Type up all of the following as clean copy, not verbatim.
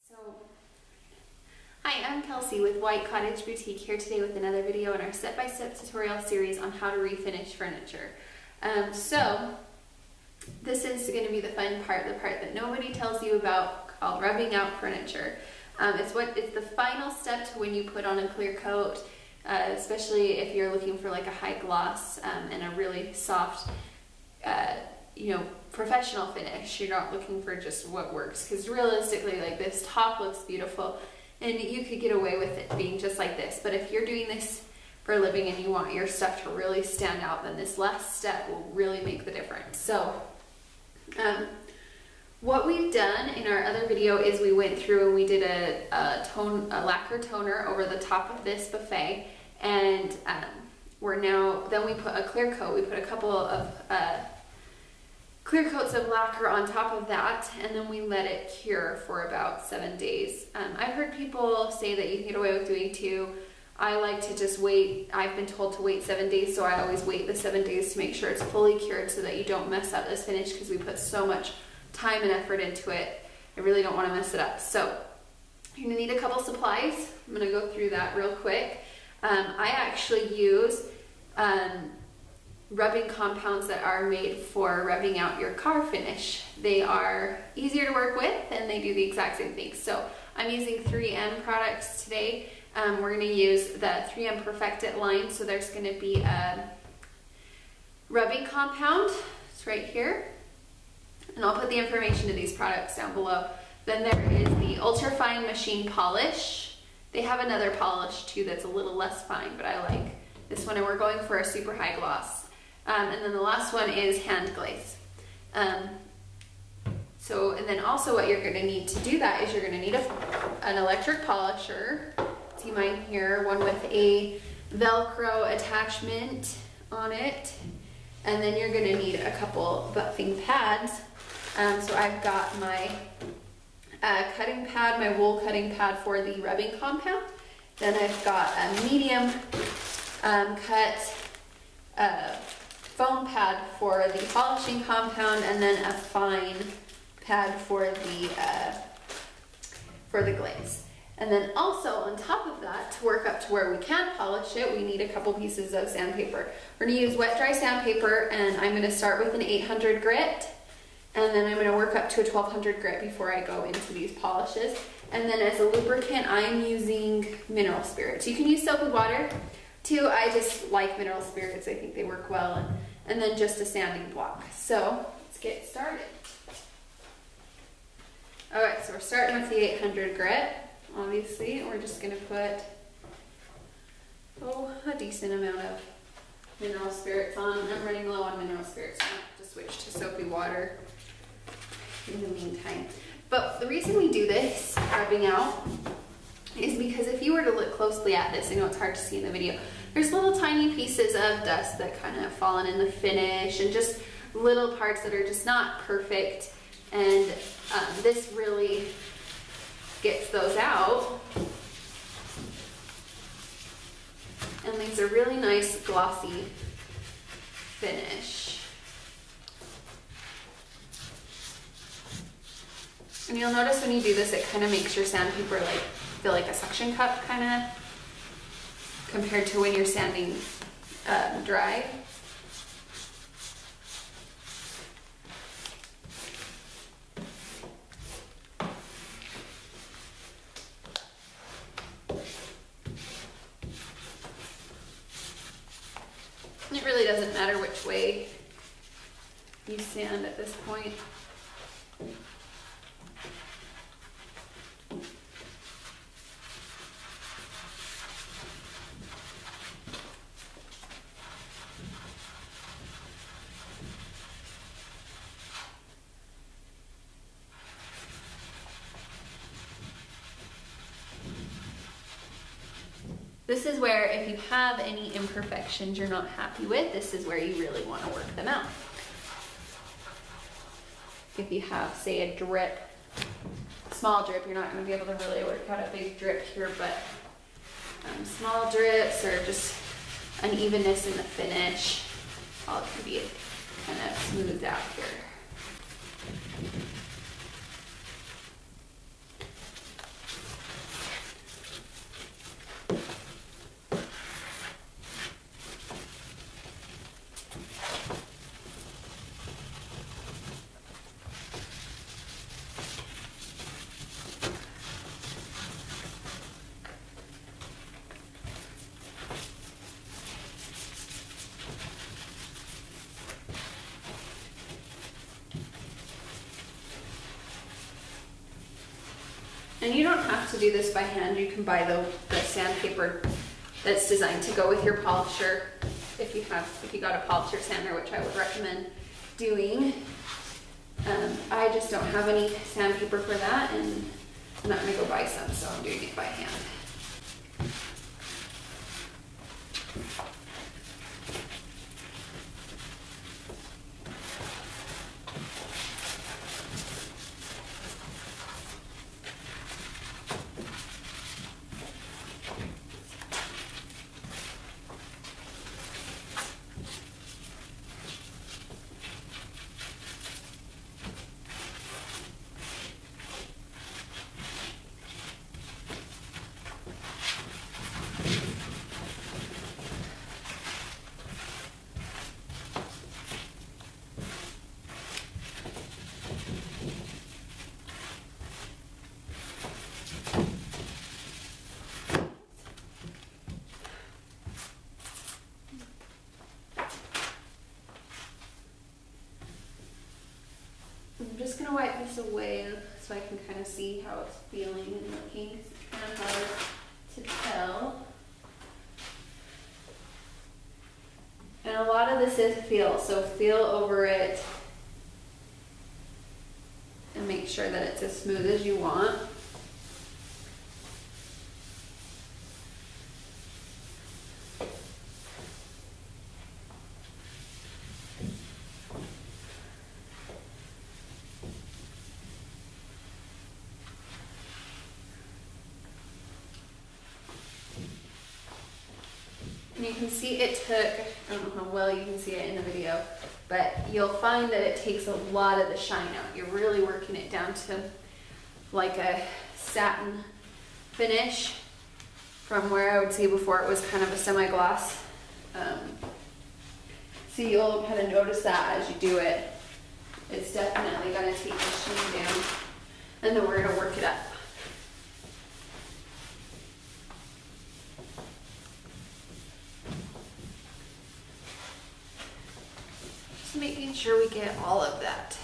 So, hi, I'm Kelsey with White Cottage Boutique here today with another video in our step-by-step tutorial series on how to refinish furniture. So, this is going to be the fun part, the part that nobody tells you about, called rubbing out furniture. It's the final step to when you put on a clear coat, especially if you're looking for like a high gloss and a really soft, professional finish. You're not looking for just what works, because realistically, like, this top looks beautiful and you could get away with it being just like this. But if you're doing this for a living and you want your stuff to really stand out, then this last step will really make the difference. So what we've done in our other video is we went through and we did a lacquer toner over the top of this buffet, and then we put a clear coat. We put a couple of clear coats of lacquer on top of that, and then we let it cure for about 7 days. I've heard people say that you can get away with doing 2. I like to just wait. I've been told to wait 7 days, so I always wait the 7 days to make sure it's fully cured so that you don't mess up this finish, because we put so much time and effort into it. I really don't want to mess it up. So you're gonna need a couple supplies. I'm gonna go through that real quick. I actually use rubbing compounds that are made for rubbing out your car finish. They are easier to work with and they do the exact same thing. So I'm using 3M products today. We're going to use the 3M Perfect It line. So there's going to be a rubbing compound. It's right here. And I'll put the information to these products down below. Then there is the ultra fine machine polish. They have another polish too that's a little less fine, but I like this one, and we're going for a super high gloss. And then the last one is hand glaze. And then also what you're gonna need to do that is you're gonna need an electric polisher. See mine here, one with a Velcro attachment on it. And then you're gonna need a couple buffing pads. So I've got my cutting pad, my wool cutting pad for the rubbing compound. Then I've got a medium cut foam pad for the polishing compound, and then a fine pad for the glaze. And then also on top of that, to work up to where we can polish it, we need a couple pieces of sandpaper. We're gonna use wet dry sandpaper, and I'm gonna start with an 800 grit, and then I'm gonna work up to a 1200 grit before I go into these polishes. And then as a lubricant, I'm using mineral spirits. You can use soap and water too. I just like mineral spirits. I think they work well. And then just a sanding block. So let's get started. All right, so we're starting with the 800 grit. Obviously, we're just gonna put a decent amount of mineral spirits on. I'm running low on mineral spirits, so I'm gonna have to switch to soapy water in the meantime. But the reason we do this rubbing out is because if you were to look closely at this, I know it's hard to see in the video, there's little tiny pieces of dust that kind of have fallen in the finish, and just little parts that are just not perfect, and this really gets those out and leaves a really nice glossy finish. And you'll notice when you do this, it kind of makes your sandpaper feel like a suction cup, kind of, compared to when you're sanding dry. And it really doesn't matter which way you sand at this point. This is where, if you have any imperfections you're not happy with, this is where you really want to work them out. If you have, say, a drip, small drip, you're not going to be able to really work out a big drip here, but small drips or just unevenness in the finish, all can be kind of smoothed out here. And you don't have to do this by hand. You can buy the sandpaper that's designed to go with your polisher if you got a polisher sander, which I would recommend doing. I just don't have any sandpaper for that, and I'm not gonna go buy some, so I'm doing it by hand. I'm just gonna wipe this away so I can kind of see how it's feeling and looking. It's kind of hard to tell. And a lot of this is feel, so feel over it and make sure that it's as smooth as you want. And you can see it took, I don't know how well you can see it in the video, but you'll find that it takes a lot of the shine out. You're really working it down to like a satin finish from where I would say before it was kind of a semi-gloss. So you'll kind of notice that as you do it. It's definitely going to take the sheen down, and then we're going to work it up. Making sure we get all of that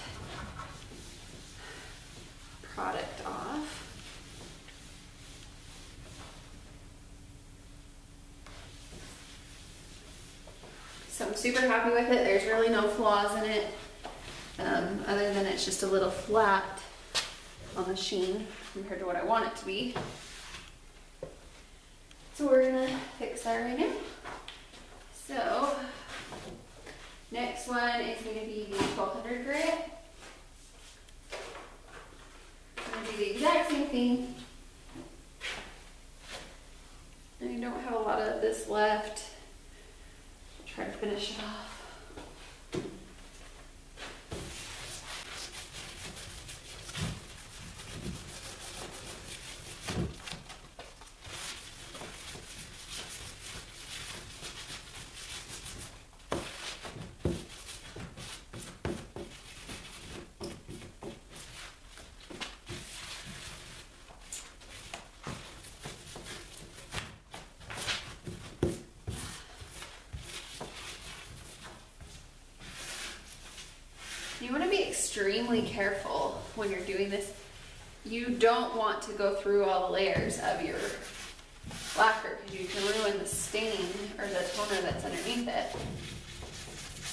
product off. So I'm super happy with it. There's really no flaws in it, other than it's just a little flat on the sheen compared to what I want it to be. So we're gonna fix that right now. So next one is going to be the 1200 grit. I'm going to do the exact same thing. And I don't have a lot of this left. I'll try to finish it off. You want to be extremely careful when you're doing this. You don't want to go through all the layers of your lacquer because you can ruin the stain or the toner that's underneath it.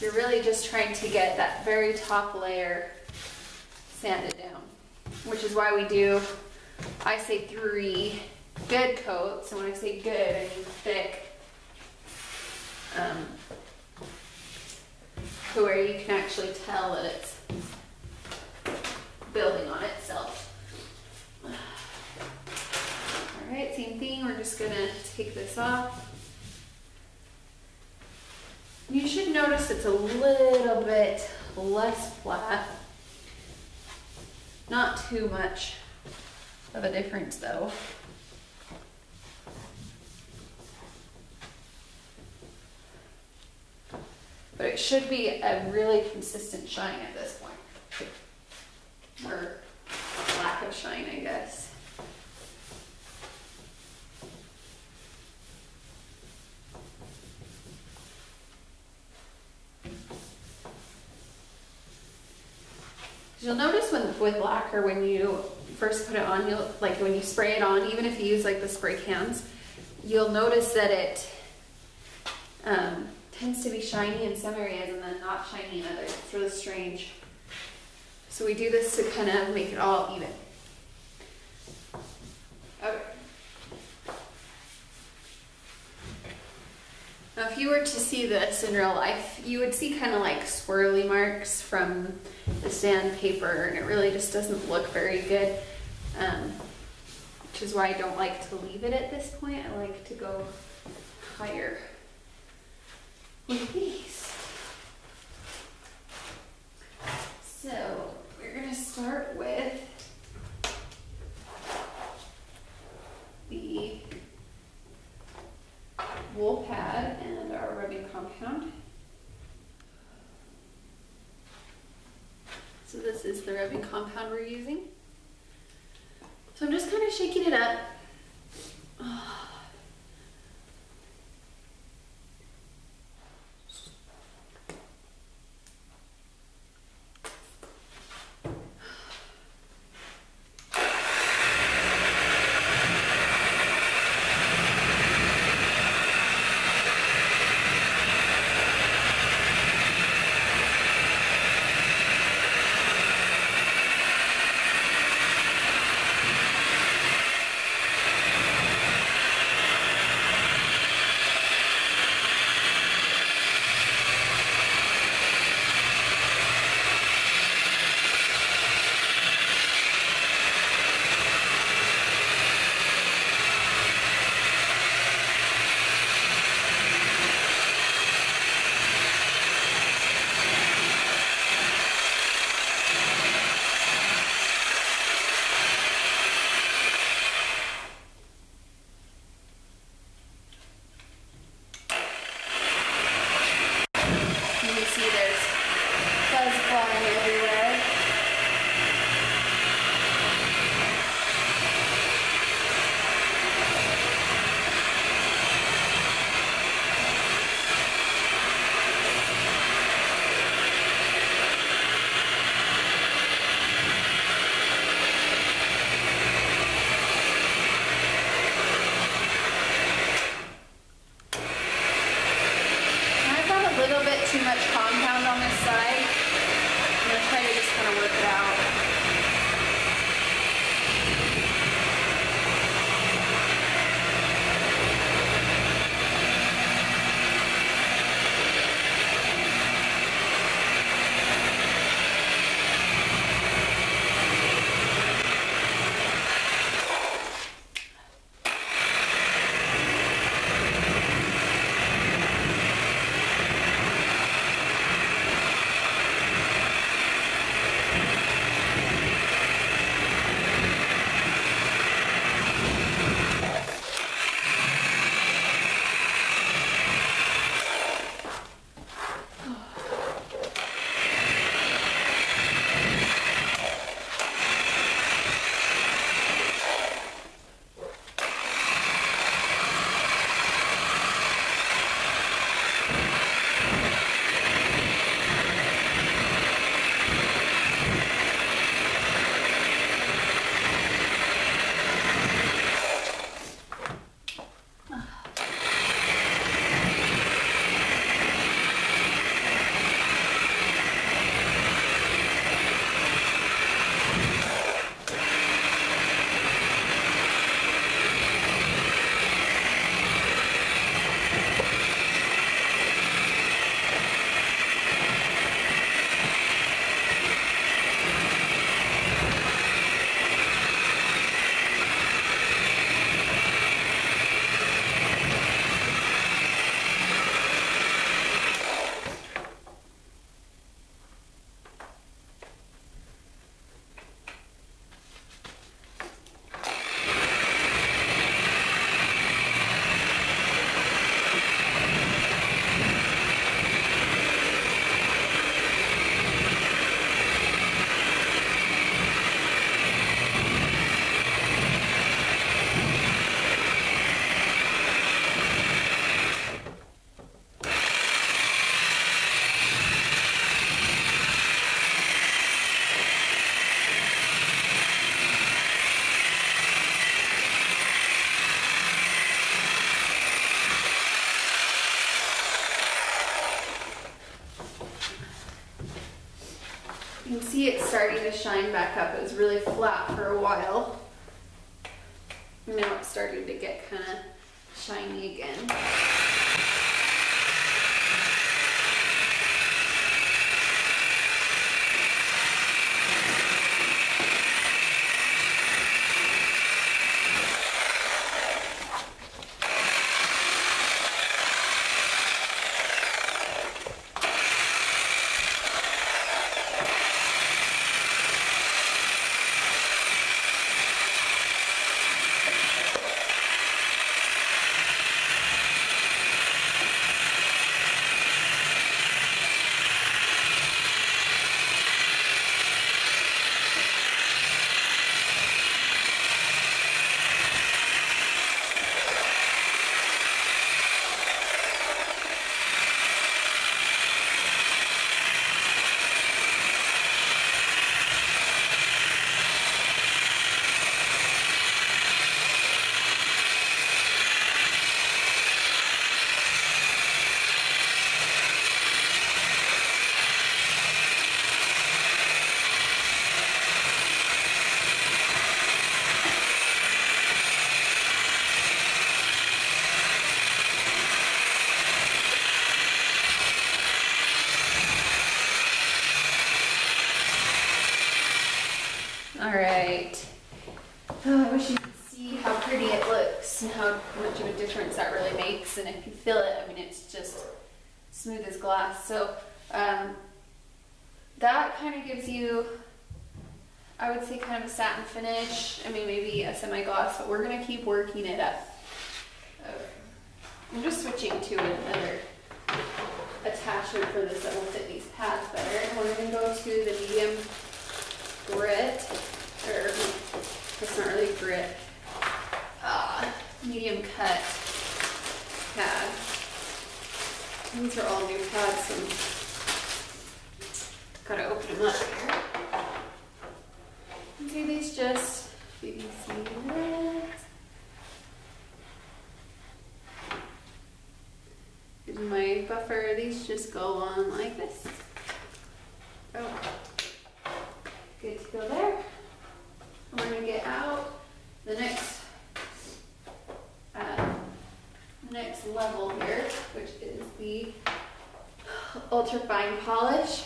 You're really just trying to get that very top layer sanded down, which is why we do, I say 3 good coats, and when I say good, I mean thick. To where you can actually tell that it's building on itself. Alright, same thing, we're just gonna take this off. You should notice it's a little bit less flat. Not too much of a difference though. But it should be a really consistent shine at this point. Or lack of shine, I guess. You'll notice with lacquer, when you first put it on, you'll, like when you spray it on, even if you use like the spray cans, you'll notice that it tends to be shiny in some areas and then not shiny in others. It's really strange. So we do this to kind of make it all even. Okay. Now if you were to see this in real life, you would see kind of like swirly marks from the sandpaper, and it really just doesn't look very good, which is why I don't like to leave it at this point. I like to go higher with these. So we're going to start with the wool pad and our rubbing compound. So this is the rubbing compound we're using. So I'm just kind of shaking it up. see it's starting to shine back up. It was really flat for a while. Now it's starting to get kind of shiny again. All right. Oh, I wish you could see how pretty it looks and how much of a difference that really makes. And if you feel it, I mean, it's just smooth as glass. So that kind of gives you, I would say, kind of a satin finish. I mean, maybe a semi-gloss, but we're gonna keep working it up. I'm just switching to another attachment for this that will fit these pads better. And we're gonna go to the medium grit, or it's not really grit, medium cut pad. These are all new pads, so gotta open them up here. Do these just BBC this. Here's my buffer. These just go on like this. Oh. Good to go there. We're going to get out the next level here, which is the ultra fine polish.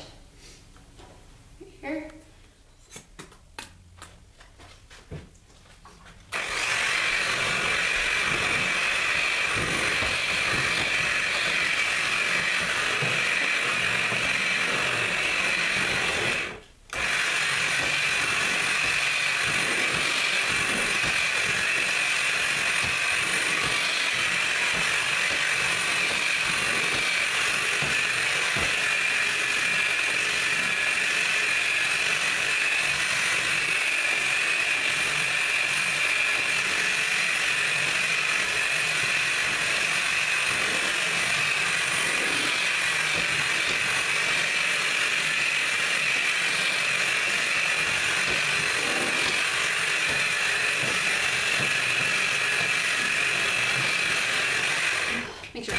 Here. Make sure.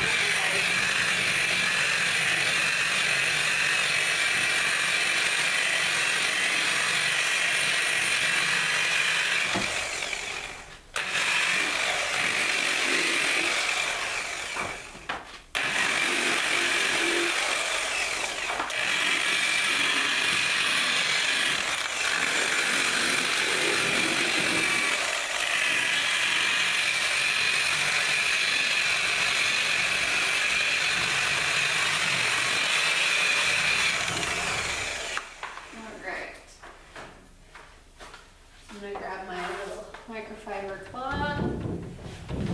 Microfiber cloth.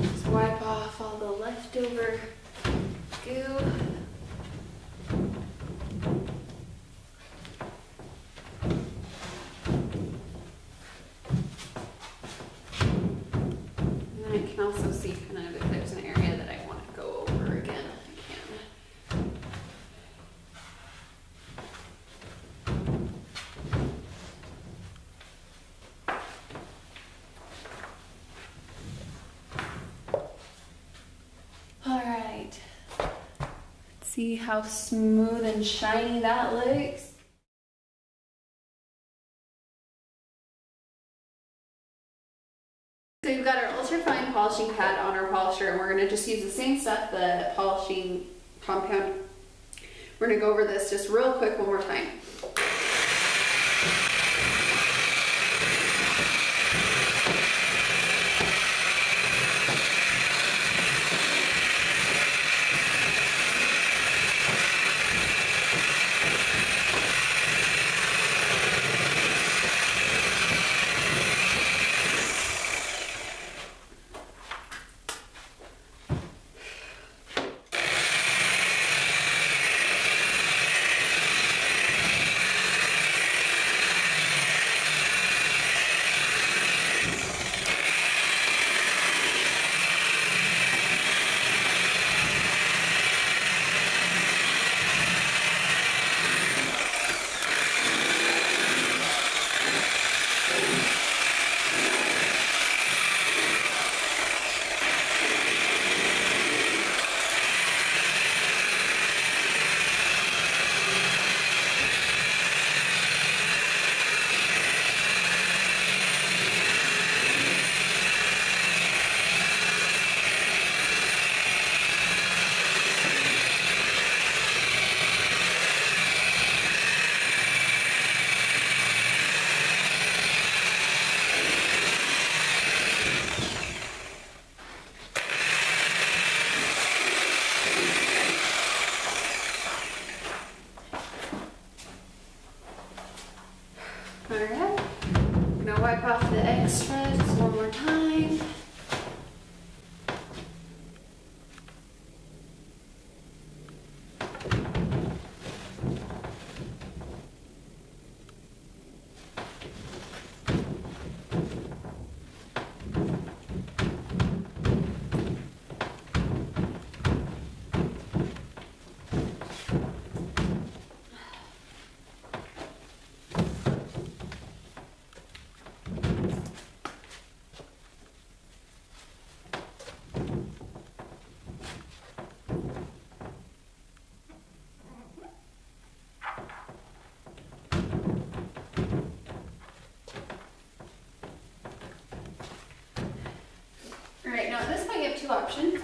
Just wipe off all the leftover goo. And then I can also see kind of if there's an area that I want to go over again, I can. Alright, see how smooth and shiny that looks. polishing pad on our polisher, and we're going to just use the same stuff, the polishing compound. We're going to go over this just real quick one more time. Alright, I'm going to wipe off the extras one more time. Alright, now at this point you have two options.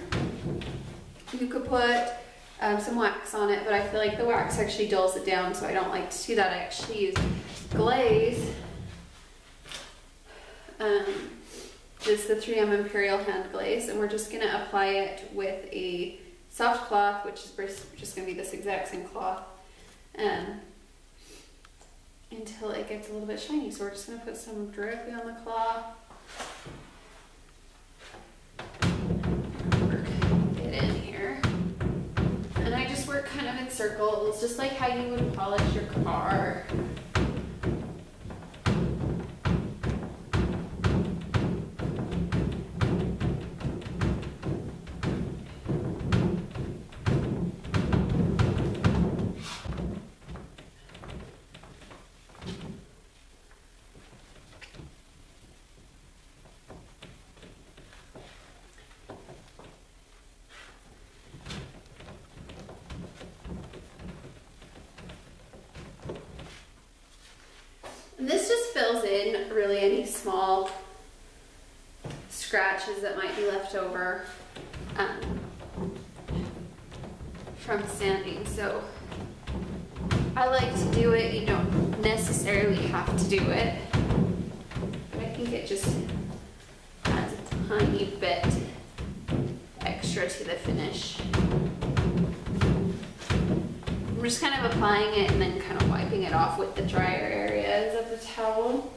You could put some wax on it, but I feel like the wax actually dulls it down, so I don't like to do that. I actually use glaze. This is the 3M Imperial Hand Glaze, and we're just going to apply it with a soft cloth, which is just going to be this exact same cloth, until it gets a little bit shiny. So we're just going to put some directly on the cloth. Work it in here. And I just work kind of in circles, just like how you would polish your car. And this just fills in really any small scratches that might be left over from sanding. So I like to do it. You don't necessarily have to do it, but I think it just adds a tiny bit extra to the finish. I'm just kind of applying it and then kind of wiping it off with the drier areas of the towel.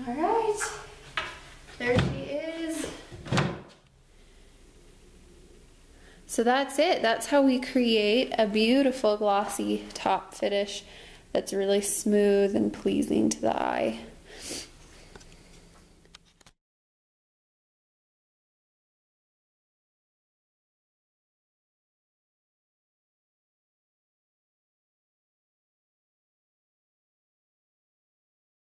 All right, there she is. So that's it. That's how we create a beautiful glossy top finish that's really smooth and pleasing to the eye.